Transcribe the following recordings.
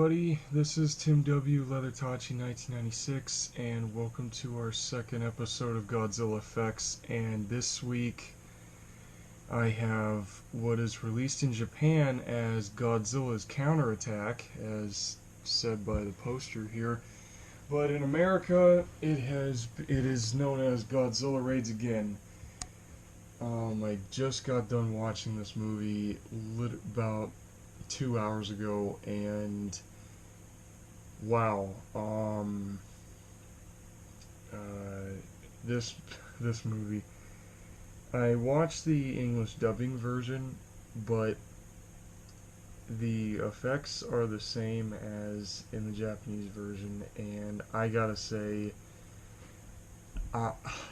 everybody, this is Tim W. Leathertachi 1996, and welcome to our second episode of Godzilla Effects. And this week I have what is released in Japan as Godzilla's Counterattack, as said by the poster here. But in America, it is known as Godzilla Raids Again. I just got done watching this movie about 2 hours ago, and wow, this movie. I watched the English dubbing version, but the effects are the same as in the Japanese version, and I gotta say,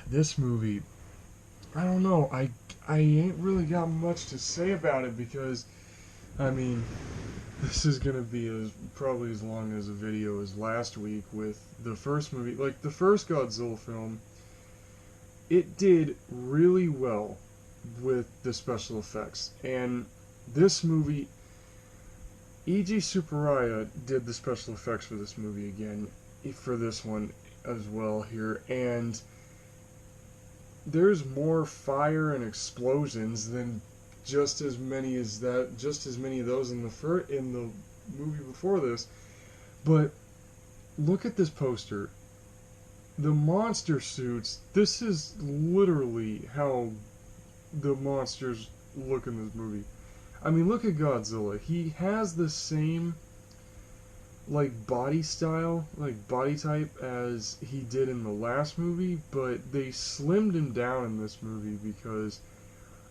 this movie, I don't know, I ain't really got much to say about it because, I mean, this is gonna be probably as long as a video as last week with the first movie. Like, the first Godzilla film, it did really well with the special effects. And this movie, E.G. Tsuburaya did the special effects for this movie again, for this one as well here. And there's more fire and explosions than just as many of those in the movie before this. But look at this poster. The monster suits, this is literally how the monsters look in this movie. I mean, look at Godzilla. He has the same body style, body type as he did in the last movie, but they slimmed him down in this movie because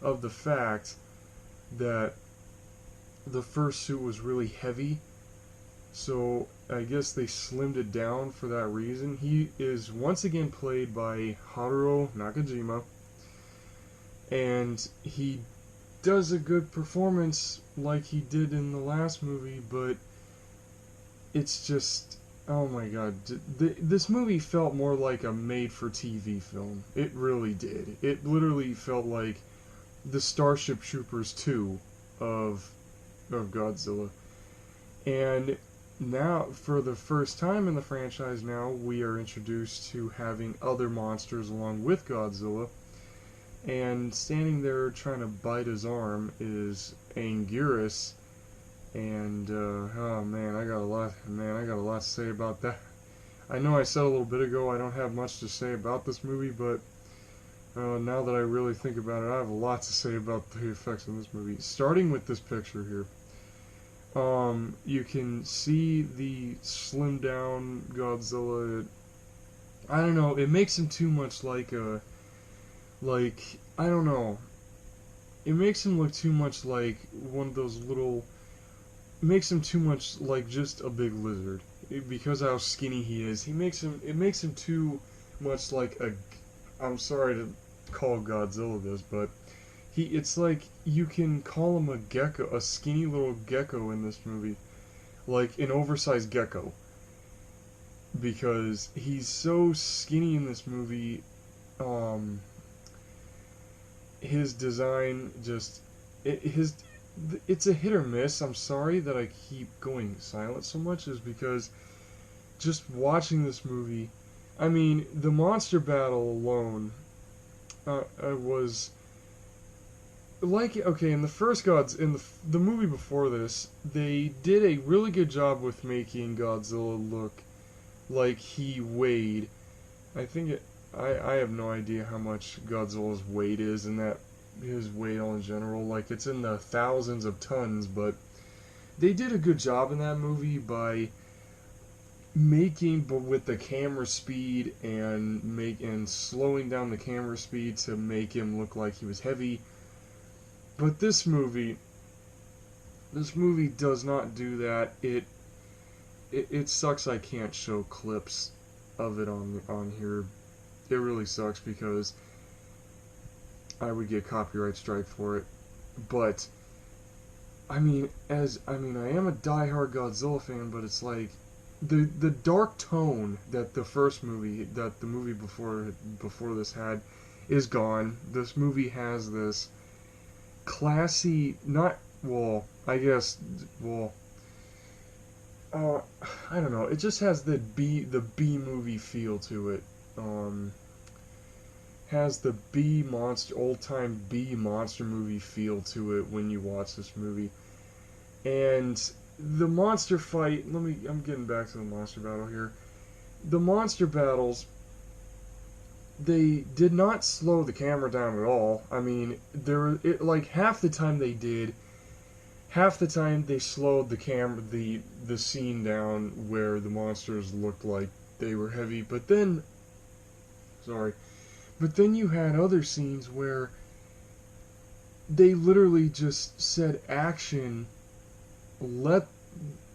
of the fact that the first suit was really heavy, so I guess they slimmed it down for that reason. He is once again played by Haruo Nakajima, and he does a good performance like he did in the last movie, but it's just, oh my god, this movie felt more like a made-for-TV film. It really did. It literally felt like the Starship Troopers 2 of Godzilla. And now, for the first time in the franchise now, we are introduced to having other monsters along with Godzilla. And standing there trying to bite his arm is Anguirus. And, oh man, I got a lot to say about that. I know I said a little bit ago I don't have much to say about this movie, but now that I really think about it, I have a lot to say about the effects in this movie. Starting with this picture here. You can see the slimmed down Godzilla. I don't know, it makes him too much like a, I don't know. It makes him look too much like one of those little, it makes him too much like just a big lizard. Because how skinny he is, it makes him too much like a, I'm sorry to call Godzilla this, but it's like you can call him a gecko, a skinny little gecko in this movie, like an oversized gecko, because he's so skinny in this movie. His design just, it's a hit or miss. I'm sorry that I keep going silent so much, is because just watching this movie, I mean, the monster battle alone, was okay, in the first in the movie before this, they did a really good job with making Godzilla look like he weighed, I have no idea how much Godzilla's weight is, and that his weight in general, like, it's in the thousands of tons, but they did a good job in that movie by but with the camera speed and slowing down the camera speed to make him look like he was heavy. But this movie does not do that. It sucks I can't show clips of it on here. It really sucks because I would get copyright strike for it. But I am a diehard Godzilla fan, but it's like the dark tone that the movie before this had is gone. This movie has this classy, not, well, I guess, well, uh, I don't know. It just has the B movie feel to it. Um, has the B monster, old time B monster movie feel to it when you watch this movie. And the monster fight. I'm getting back to the monster battle here. The monster battles, they did not slow the camera down at all. I mean, like half the time they did, half the time they slowed the scene down where the monsters looked like they were heavy. Sorry, but then you had other scenes where they literally just said action, let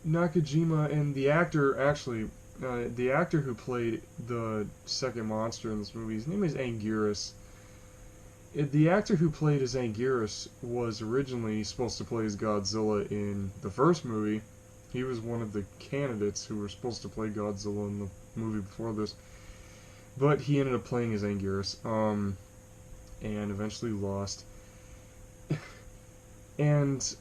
Nakajima and the actor who played the second monster in this movie, his name is Anguirus. The actor who played as Anguirus was originally supposed to play as Godzilla in the first movie. He was one of the candidates who were supposed to play Godzilla in the movie before this, but he ended up playing as Anguirus, and eventually lost. And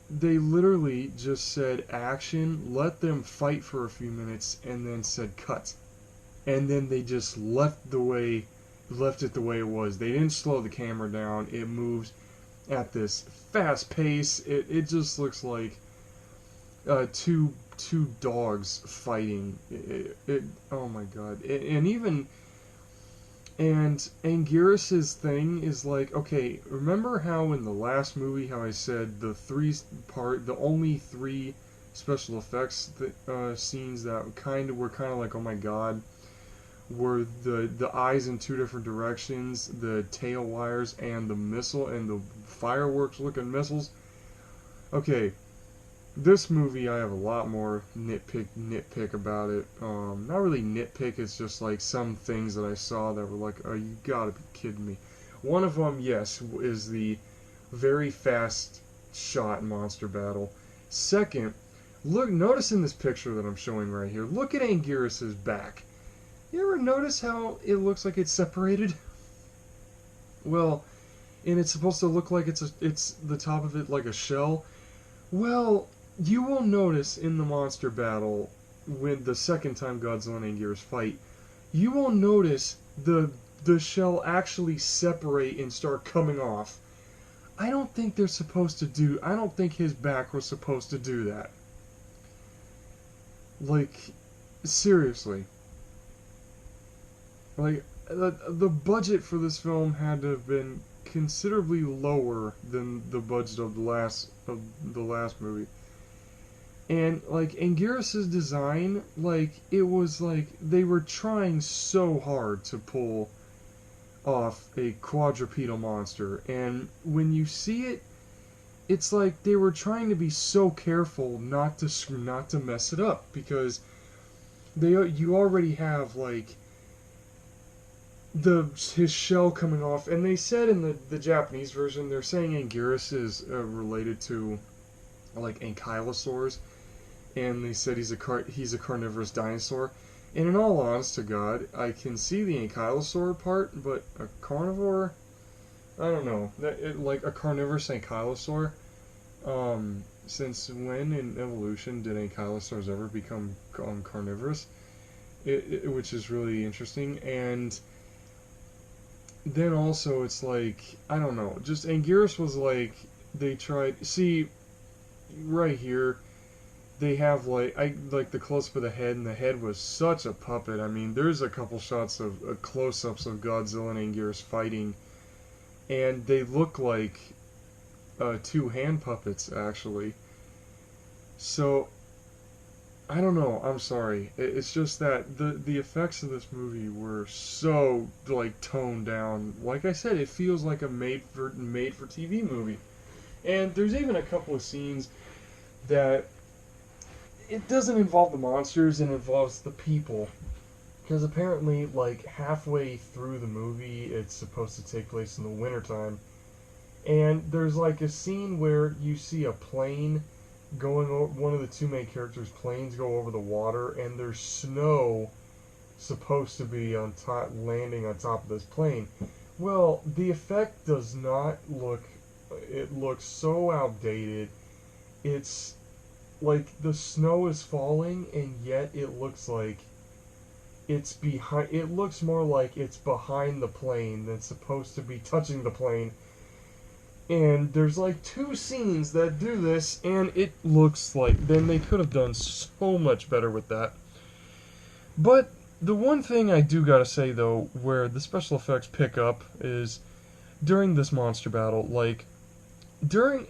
they literally just said action, let them fight for a few minutes, and then said cut. And then they just left it the way it was. They didn't slow the camera down. It moves at this fast pace. It just looks like two dogs fighting. Oh my god. And Anguirus's thing is like, okay, remember how in the last movie how I said the only three special effects scenes that were kind of like, oh my god, were the eyes in two different directions, the tail wires, and the missile and the fireworks looking missiles. Okay, this movie, I have a lot more nitpick about it. Not really nitpick. It's just like some things that I saw that were like, oh, you gotta be kidding me. One of them, yes, is the very fast shot monster battle. Second, notice in this picture that I'm showing right here. Look at Anguirus's back. You ever notice how it looks like it's separated? Well, and it's supposed to look like it's the top of it like a shell. Well, you will notice in the monster battle, when the second time Godzilla and Anguirus fight, you will notice the shell actually separate and start coming off. I don't think his back was supposed to do that. Like, seriously. Like, the budget for this film had to have been considerably lower than the budget of the last movie. And like Anguirus's design, like it was like they were trying so hard to pull off a quadrupedal monster, and when you see it, it's like they were trying to be so careful not to mess it up, because you already have like his shell coming off, and they said in the Japanese version, they're saying Anguirus is related to like ankylosaurs, and they said he's a carnivorous dinosaur. And in all honest to God, I can see the ankylosaur part, but a carnivore, I don't know. Like a carnivorous ankylosaur. Since when in evolution did ankylosaurs ever become carnivorous? Which is really interesting. And then also it's like, I don't know. Just Anguirus was like, they tried. See, right here, they have like the close up of the head, and the head was such a puppet. I mean, there's a couple shots of close-ups of Godzilla and Anguirus fighting, and they look like two hand puppets actually. So I don't know. I'm sorry. It's just that the effects of this movie were so like toned down. Like I said, it feels like a made for TV movie. And there's even a couple of scenes that it doesn't involve the monsters, it involves the people. Because apparently, like, halfway through the movie, it's supposed to take place in the wintertime. And there's, like, a scene where you see a plane going over, one of the two main characters' planes go over the water, and there's snow supposed to be landing on top of this plane. Well, the effect does not look, it looks so outdated. It's like the snow is falling, and yet it looks like it's behind. It looks more like it's behind the plane than supposed to be touching the plane. And there's like two scenes that do this, and it looks like then they could have done so much better with that. But the one thing I do gotta say though, where the special effects pick up is during this monster battle. Like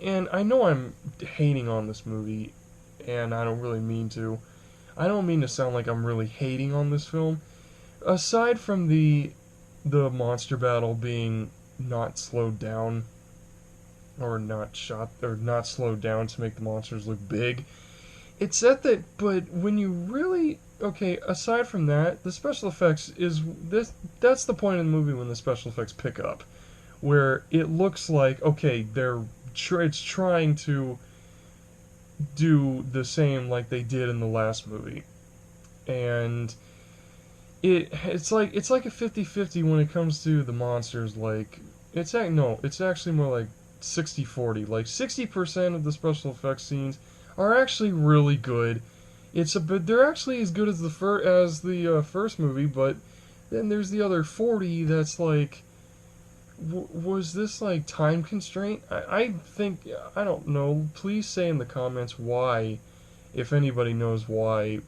and I know I'm hating on this movie, and I don't really mean to. I don't mean to sound like I'm really hating on this film. Aside from the monster battle being not slowed down or not shot or not slowed down to make the monsters look big, it's at that. But when you really okay, aside from that, the special effects is this. That's the point of the movie when the special effects pick up, where it looks like okay, it's trying to do the same like they did in the last movie, and it's like a 50-50 when it comes to the monsters. Like it's actually more like 60-40. Like 60% of the special effects scenes are actually really good. But they're actually as good as the first movie, but then there's the other 40 that's like was this like time constraint? I think I don't know. Please say in the comments why, if anybody knows why,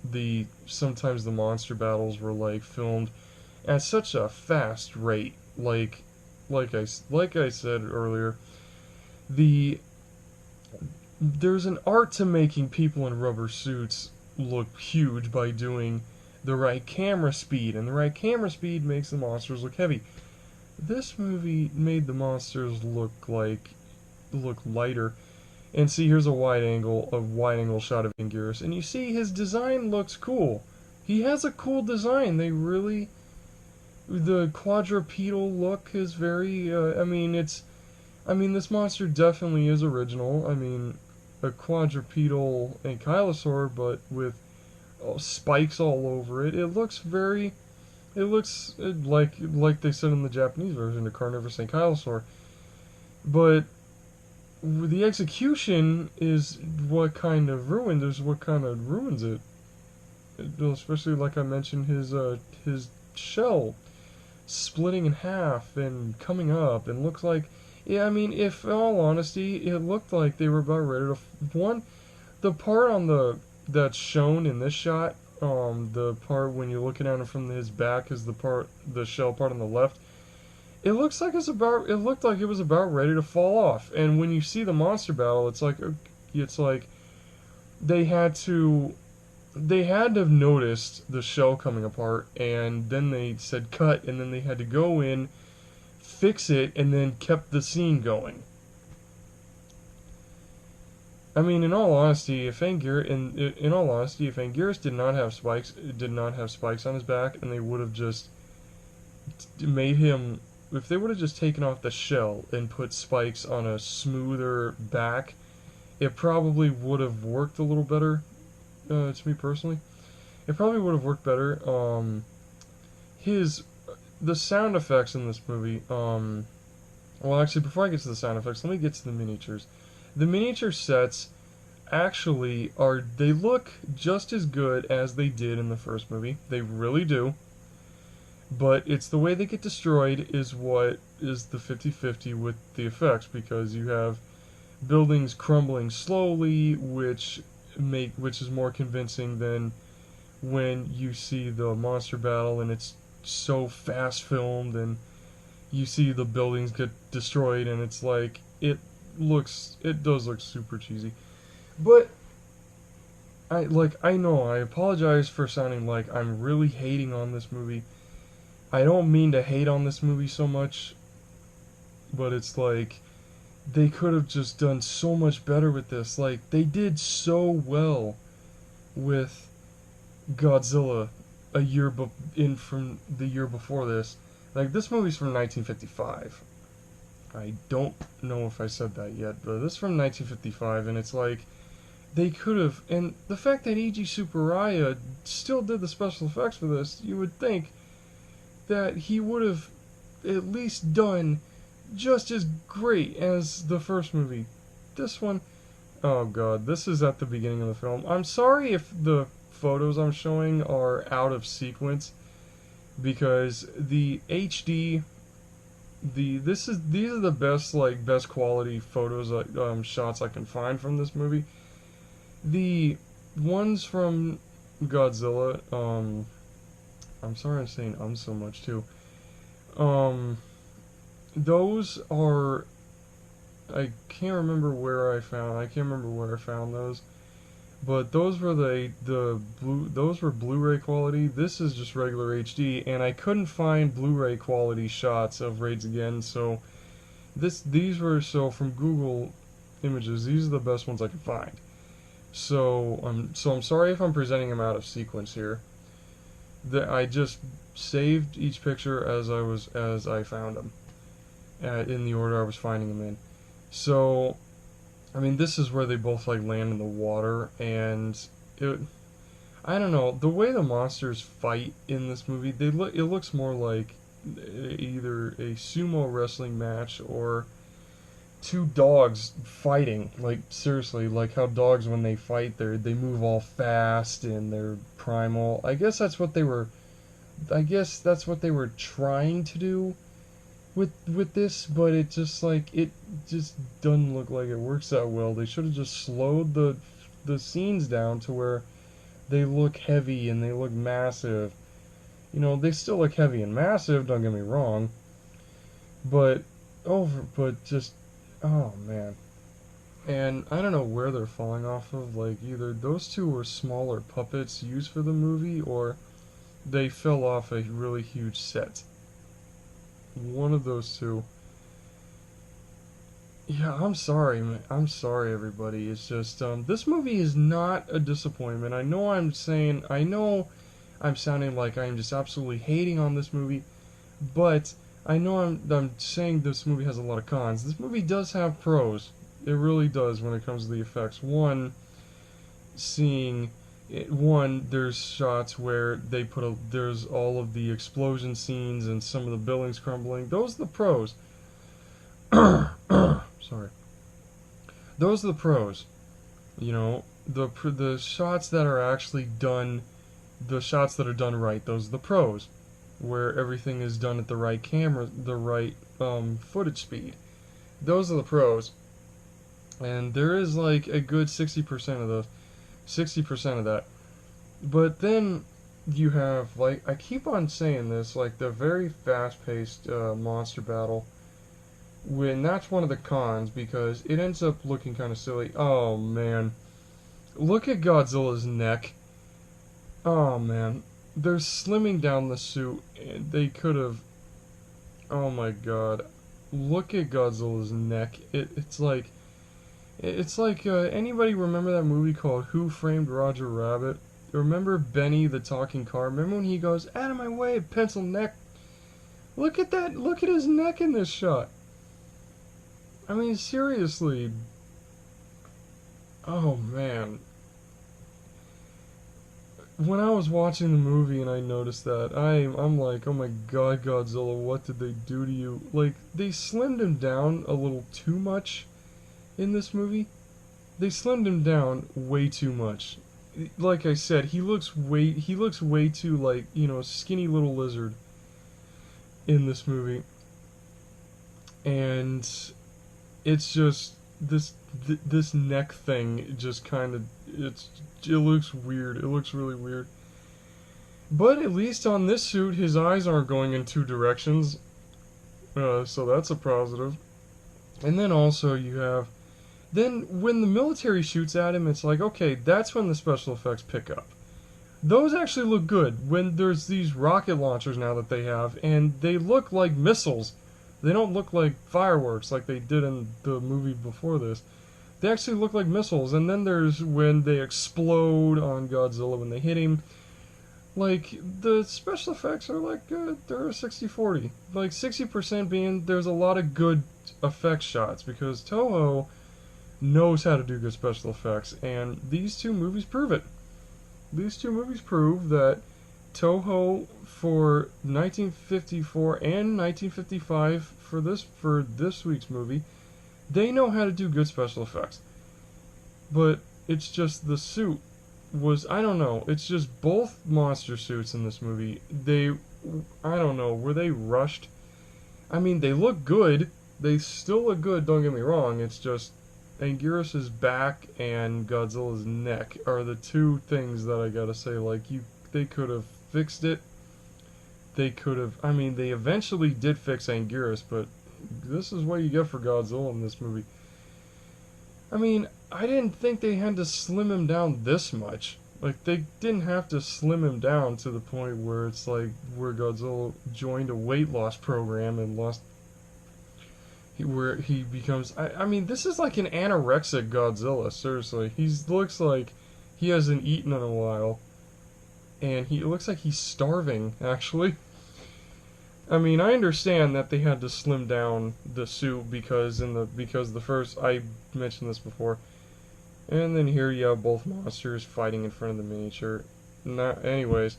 the sometimes the monster battles were like filmed at such a fast rate. Like I said earlier, the there's an art to making people in rubber suits look huge by doing the right camera speed, and the right camera speed makes the monsters look heavy. This movie made the monsters look lighter. And see, here's a wide angle shot of Anguirus, and you see his design looks cool. He has a cool design. The quadrupedal look is very. This monster definitely is original. I mean, a quadrupedal ankylosaur, but with spikes all over it. It looks very. It looks like they said in the Japanese version, a carnivorous ankylosaur. But the execution is what kind of ruins it. Especially like I mentioned, his shell splitting in half and coming up, and looks like, yeah. I mean, if in all honesty, it looked like they were about ready to the part on that's shown in this shot. The part when you're looking at him from his back is the shell part on the left. It looks like it looked like it was about ready to fall off. And when you see the monster battle, it's like they had to have noticed the shell coming apart, and then they said cut, and then they had to go in, fix it, and then kept the scene going. I mean, in all honesty, if Anguirus did not have spikes on his back, and they would have just made him, if they would have just taken off the shell and put spikes on a smoother back, it probably would have worked a little better. To me personally, it probably would have worked better. The sound effects in this movie. Well, actually, before I get to the sound effects, let me get to the miniatures. The miniature sets actually they look just as good as they did in the first movie. They really do. But it's the way they get destroyed is what is the 50-50 with the effects, because you have buildings crumbling slowly, which is more convincing than when you see the monster battle and it's so fast filmed and you see the buildings get destroyed, and it's like it does look super cheesy. But I know I apologize for sounding like I'm really hating on this movie. I don't mean to hate on this movie so much, but it's like they could have just done so much better with this. Like, they did so well with Godzilla from the year before this. Like, this movie's from 1955. I don't know if I said that yet, but this is from 1955, and it's like they could have. And the fact that E.G. Tsuburaya still did the special effects for this, you would think that he would have at least done just as great as the first movie. This one, Oh god, this is at the beginning of the film. I'm sorry if the photos I'm showing are out of sequence because the HD these are the best quality photos shots I can find from this movie. The ones from Godzilla, I'm sorry I'm saying so much too. Um, those are I can't remember where I can't remember where I found those. But those were those were Blu-ray quality. This is just regular HD, and I couldn't find Blu-ray quality shots of Raids Again, so these were so from Google Images. These are the best ones I could find. So I'm sorry if I'm presenting them out of sequence here. I just saved each picture as I found them, in the order I was finding them in. So I mean, this is where they both like land in the water, and I don't know, the way the monsters fight in this movie, it looks more like either a sumo wrestling match or two dogs fighting. Like seriously, like how dogs when they fight, they move all fast and they're primal. I guess that's what they were trying to do with this, but it just doesn't look like it works that well. They should have just slowed the scenes down to where they look heavy and they look massive. You know, they still look heavy and massive, don't get me wrong. But just oh man. And I don't know where they're falling off of, like either those two were smaller puppets used for the movie or they fell off a really huge set. One of those two. Yeah, I'm sorry, man. I'm sorry, everybody. It's just, this movie is not a disappointment. I know I'm sounding like I'm just absolutely hating on this movie, but I know I'm saying this movie has a lot of cons. This movie does have pros. It really does when it comes to the effects. There's shots where there's all of the explosion scenes and some of the buildings crumbling. Those are the pros. Sorry. Those are the pros. You know, the shots that are actually done, the shots that are done right. Those are the pros, where everything is done at the right camera, the right footage speed. Those are the pros. And there is like a good 60% of that. But then you have, like, I keep on saying this, like the very fast-paced monster battle. When that's one of the cons because it ends up looking kind of silly. Oh man, look at Godzilla's neck. Oh man, they're slimming down the suit. They could have. Oh my god, look at Godzilla's neck. It's like anybody remember that movie called Who Framed Roger Rabbit? Remember Benny the talking car? Remember when he goes, out of my way, pencil neck? Look at that. Look at his neck in this shot. I mean, seriously. Oh man. When I was watching the movie and I noticed that, I'm like, oh my god, Godzilla, what did they do to you? Like, they slimmed him down a little too much in this movie. They slimmed him down way too much. Like I said, he looks way too, like, you know, skinny little lizard in this movie. And it's just this neck thing just kind of it looks weird. It looks really weird. But at least on this suit, his eyes aren't going in two directions, so that's a positive. And then also you have when the military shoots at him, it's like, okay, that's when the special effects pick up. Those actually look good when there's these rocket launchers now that they have, and they look like missiles. They don't look like fireworks like they did in the movie before this. They actually look like missiles. And then there's when they explode on Godzilla when they hit him. Like, the special effects are like, they're 60-40. Like, 60% being there's a lot of good effect shots because Toho knows how to do good special effects. And these two movies prove it. These two movies prove that Toho for 1954 and 1955 for this week's movie, they know how to do good special effects. but it's just the suit was, I don't know, it's just both monster suits in this movie. I don't know, were they rushed? I mean, they look good. They still look good, don't get me wrong. It's just Anguirus' back and Godzilla's neck are the two things that I gotta say, like, they could have fixed it. They could have, I mean, they eventually did fix Anguirus, but this is what you get for Godzilla in this movie. I mean, I didn't think they had to slim him down this much. Like, they didn't have to slim him down to the point where it's like where Godzilla joined a weight loss program and lost. Where he becomes. I mean, this is like an anorexic Godzilla, seriously. He looks like he hasn't eaten in a while. And it looks like he's starving, actually. I mean, I understand that they had to slim down the suit because the first, I mentioned this before, and then here you have both monsters fighting in front of the miniature. Anyways,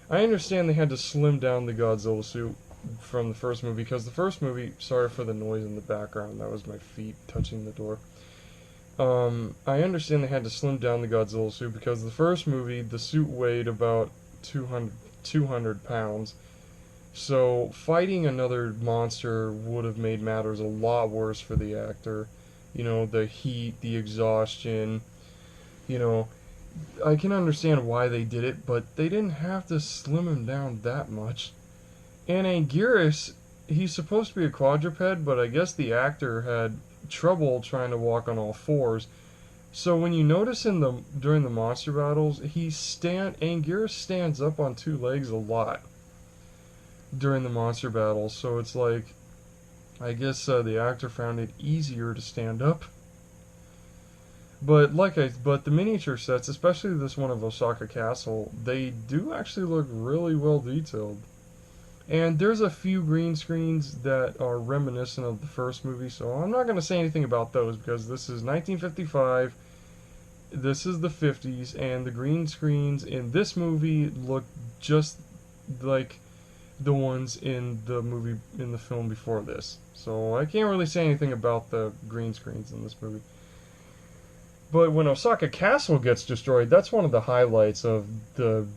I understand they had to slim down the Godzilla suit from the first movie because the first movie, sorry for the noise in the background, that was my feet touching the door. I understand they had to slim down the Godzilla suit because the first movie, the suit weighed about 200 pounds. So fighting another monster would have made matters a lot worse for the actor. You know, the heat, the exhaustion. You know, I can understand why they did it, but they didn't have to slim him down that much. And Anguirus, he's supposed to be a quadruped, but I guess the actor had trouble trying to walk on all fours. So when you notice during the monster battles, Anguirus stands up on two legs a lot during the monster battles. So it's like, I guess the actor found it easier to stand up. But but the miniature sets, especially this one of Osaka Castle, they do actually look really well detailed. And there's a few green screens that are reminiscent of the first movie, so I'm not going to say anything about those because this is 1955, this is the 50s, and the green screens in this movie look just like the ones in the film before this. So I can't really say anything about the green screens in this movie. But when Osaka Castle gets destroyed, that's one of the highlights of the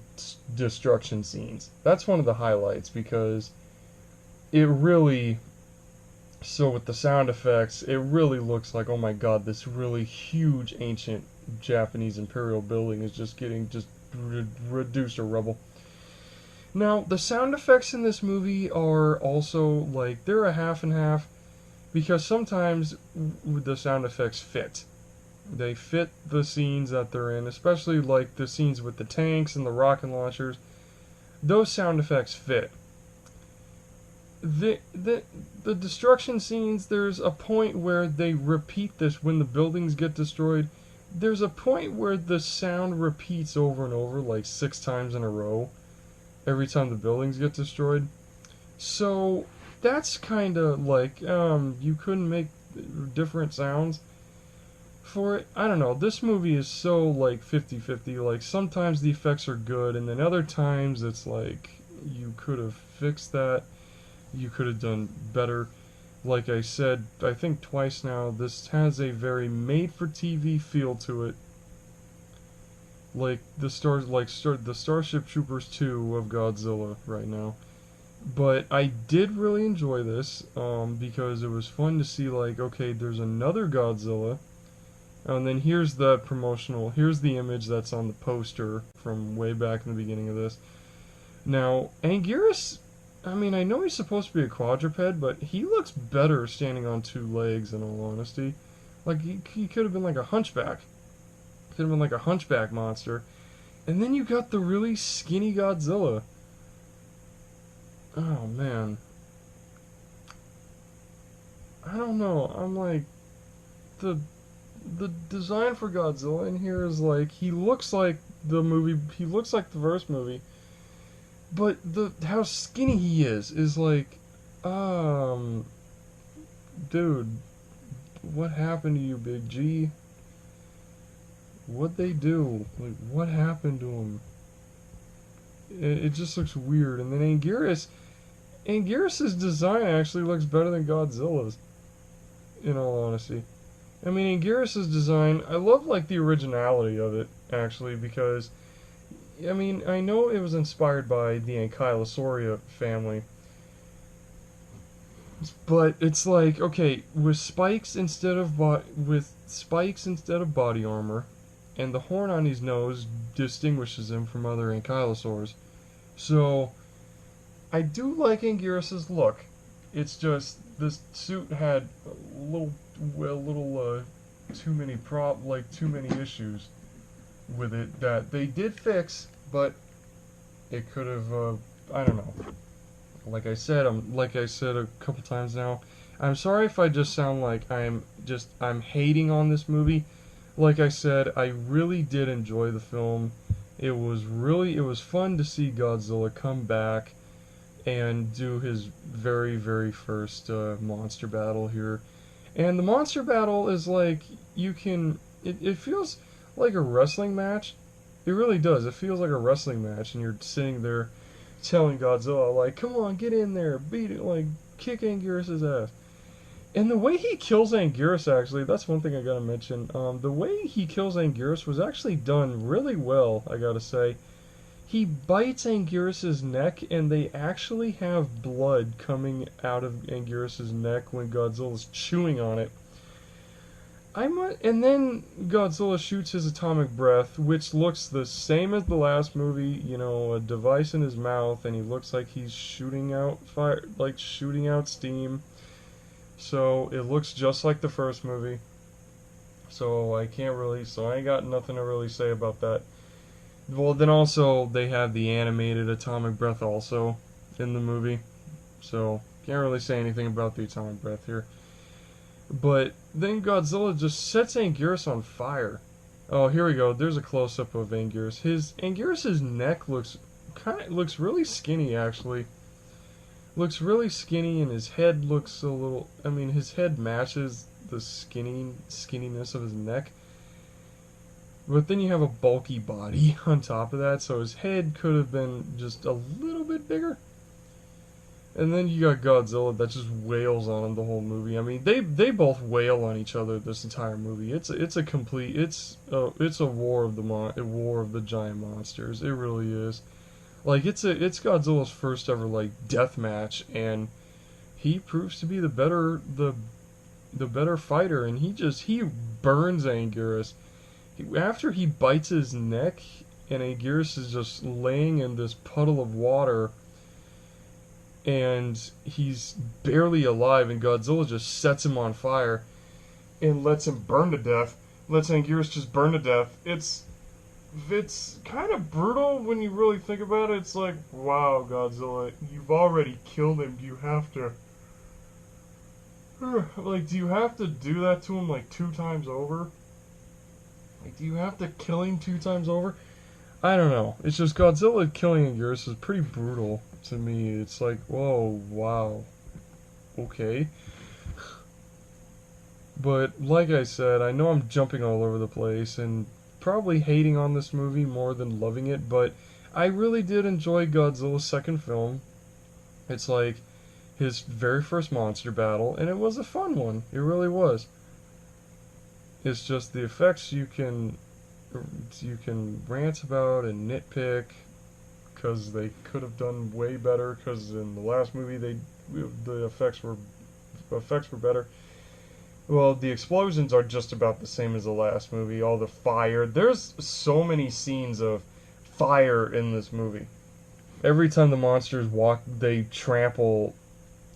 destruction scenes. That's one of the highlights because it really, so with the sound effects, it really looks like, oh my god, this really huge ancient Japanese imperial building is just getting reduced to rubble. Now, the sound effects in this movie are also, like, they're a half and half because sometimes the sound effects fit. They fit the scenes that they're in, especially like the scenes with the tanks and the rocket launchers. Those sound effects fit. The destruction scenes, there's a point where they repeat this when the buildings get destroyed. There's a point where the sound repeats over and over, like 6 times in a row, every time the buildings get destroyed. So that's kind of like, you couldn't make different sounds for it. I don't know, this movie is so like 50-50, like sometimes the effects are good and then other times it's like you could have fixed that, you could have done better. Like I said, I think twice now, this has a very made-for-TV feel to it, like the Starship Troopers 2 of Godzilla right now. But I did really enjoy this because it was fun to see, like, okay, there's another Godzilla. And then here's the image that's on the poster from way back in the beginning of this. Now, Anguirus, I mean, I know he's supposed to be a quadruped, but he looks better standing on 2 legs, in all honesty. Like, he could have been like a hunchback. Could have been like a hunchback monster. And then you got the really skinny Godzilla. Oh, man. I don't know, I'm like, the design for Godzilla in here is like, he looks like the first movie, but how skinny he is like, dude, what happened to you, Big G? What'd they do? Like, what happened to him? It just looks weird. And then Anguirus' design actually looks better than Godzilla's, in all honesty. I mean, Anguirus' design, I love like the originality of it actually because I mean, I know it was inspired by the Ankylosauria family, but it's like okay, with spikes instead of body armor, and the horn on his nose distinguishes him from other ankylosaurs. So I do like Anguirus's look. It's just this suit had a little too many too many issues with it that they did fix, but it could have I don't know. Like I said a couple times now. I'm sorry if I just sound like I'm hating on this movie. Like I said, I really did enjoy the film. It was fun to see Godzilla come back and do his very very first monster battle here. And the monster battle is like it feels like a wrestling match. It really does. It feels like a wrestling match, and you're sitting there telling Godzilla, like, come on, get in there, beat it, like, kick Anguirus' ass. And the way he kills Anguirus, actually, that's one thing I gotta mention. The way he kills Anguirus was actually done really well, I gotta say. He bites Anguirus' neck, and they actually have blood coming out of Anguirus' neck when Godzilla's chewing on it. And then Godzilla shoots his atomic breath, which looks the same as the last movie. You know, a device in his mouth, and he looks like he's shooting out fire, like shooting out steam. So it looks just like the first movie. So I ain't got nothing to really say about that. Well, then also they have the animated atomic breath also in the movie. So can't really say anything about the atomic breath here. But then Godzilla just sets Anguirus on fire. Oh, here we go. There's a close up of Anguirus. Anguirus' neck looks really skinny actually. Looks really skinny, and his head looks a little. I mean, his head matches the skinniness of his neck. But then you have a bulky body on top of that, so his head could have been just a little bit bigger. And then you got Godzilla that just wails on him the whole movie. I mean, they both wail on each other this entire movie. It's a war of the giant monsters. It really is. Like it's Godzilla's first ever like death match, and he proves to be the better fighter, and he burns Anguirus. After he bites his neck, and Anguirus is just laying in this puddle of water, and he's barely alive, and Godzilla just sets him on fire and lets him burn to death. Lets Anguirus just burn to death. It's kind of brutal when you really think about it. It's like, wow, Godzilla, you've already killed him. Do you have to do that to him like 2 times over? Like, do you have to kill him 2 times over? I don't know. It's just Godzilla killing Anguirus is pretty brutal to me. It's like, whoa, wow, okay. But like I said, I know I'm jumping all over the place and probably hating on this movie more than loving it, but I really did enjoy Godzilla's second film. It's like his very first monster battle, and it was a fun one. It really was. It's just the effects you can rant about and nitpick because they could have done way better. Because in the last movie, the effects were better. Well, the explosions are just about the same as the last movie. All the fire. There's so many scenes of fire in this movie. Every time the monsters walk, they trample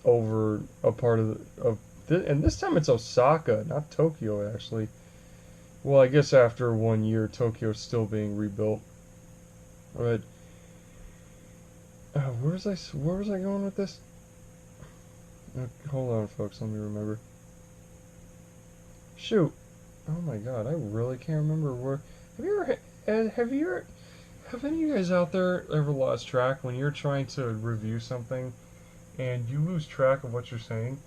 over a part and this time it's Osaka, not Tokyo, actually. Well, I guess after 1 year, Tokyo's still being rebuilt. But where was I going with this? Hold on, folks. Let me remember. Shoot! Oh my God, I really can't remember where. Have any of you guys out there ever lost track when you're trying to review something, and you lose track of what you're saying?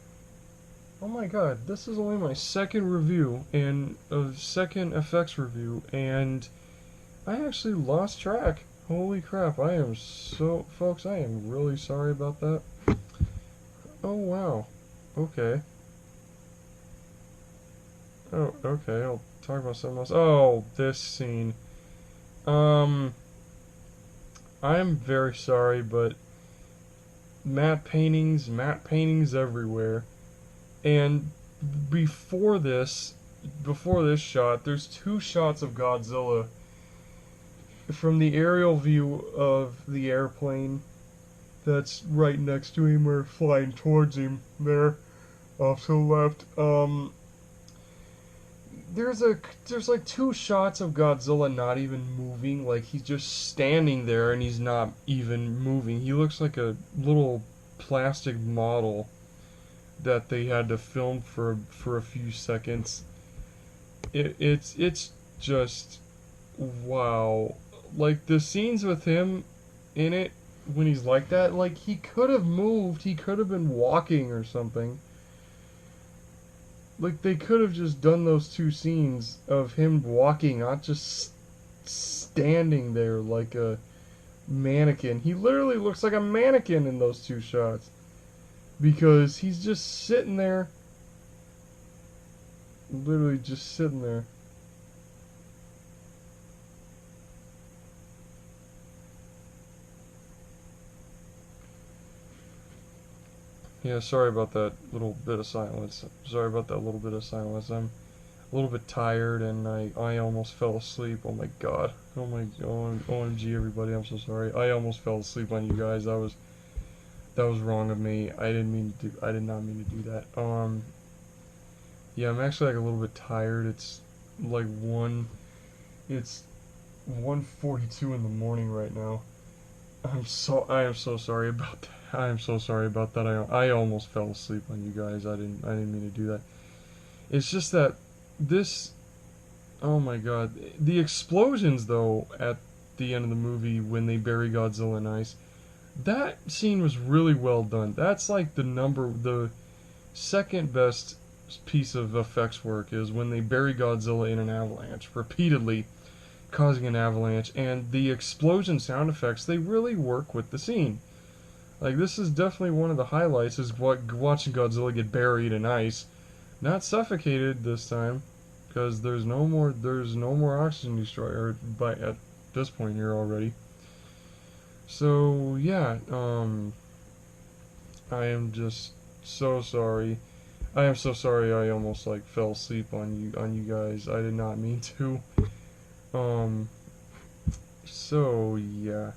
Oh my God, this is only my second review and a second effects review, and I actually lost track. Holy crap! Folks, I am really sorry about that. Oh wow. Okay. Oh, okay. I'll talk about something else. Oh, this scene. Um, I'm very sorry, but matte paintings everywhere. And before this, before this shot, there's two shots of Godzilla from the aerial view of the airplane that's right next to him or flying towards him there off to the left. There's a there's like two shots of Godzilla not even moving, like he's just standing there and he's not even moving. He looks like a little plastic model that they had to film for a few seconds. It's just wow. Like the scenes with him in it when he's like that, like he could have moved, he could have been walking or something. Like they could have just done those two scenes of him walking, not just standing there like a mannequin. He literally looks like a mannequin in those two shots because he's just sitting there, literally just sitting there. Yeah, sorry about that little bit of silence. Sorry about that little bit of silence. I'm a little bit tired and I almost fell asleep. Oh my god. Oh my god. OMG everybody, I'm so sorry. I almost fell asleep on you guys. That was wrong of me. I did not mean to do that. Yeah, I'm actually like a little bit tired. Like it's 1:42 in the morning right now. I am so sorry about that. I am so sorry about that. I almost fell asleep on you guys. I didn't mean to do that. It's just that this oh my god, the explosions though at the end of the movie when they bury Godzilla in ice. That scene was really well done. That's like the second best piece of effects work is when they bury Godzilla in an avalanche repeatedly, causing an avalanche, and the explosion sound effects, they really work with the scene. Like this is definitely one of the highlights is watching Godzilla get buried in ice, not suffocated this time, because there's no more oxygen destroyer by at this point here already. So yeah, I am just so sorry. I am so sorry. I almost like fell asleep on you guys. I did not mean to. Um. So yeah.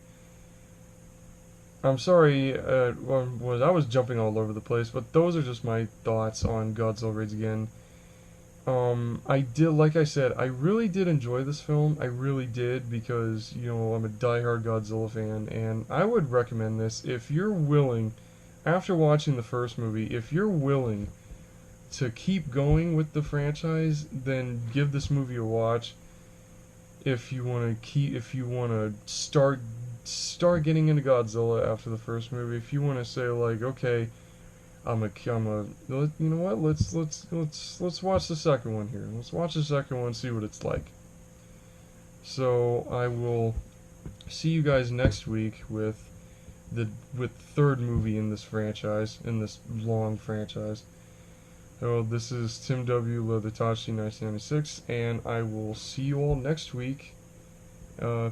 I'm sorry. I was jumping all over the place, but those are just my thoughts on Godzilla Raids Again. I did, like I said, I really did enjoy this film. I really did because I'm a diehard Godzilla fan, and I would recommend this if you're willing. After watching the first movie, if you're willing to keep going with the franchise, then give this movie a watch. If you want to start getting into Godzilla after the first movie, if you want to say like, okay, you know what? Let's watch the second one here. Let's watch the second one, see what it's like. So I will see you guys next week with the third movie in this franchise, in this long franchise. So this is Tim W. Leathertachi 1996, and I will see you all next week.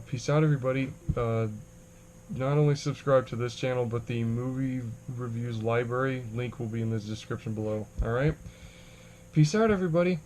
Peace out, everybody. Not only subscribe to this channel, but the movie reviews library link will be in the description below. Alright? Peace out, everybody.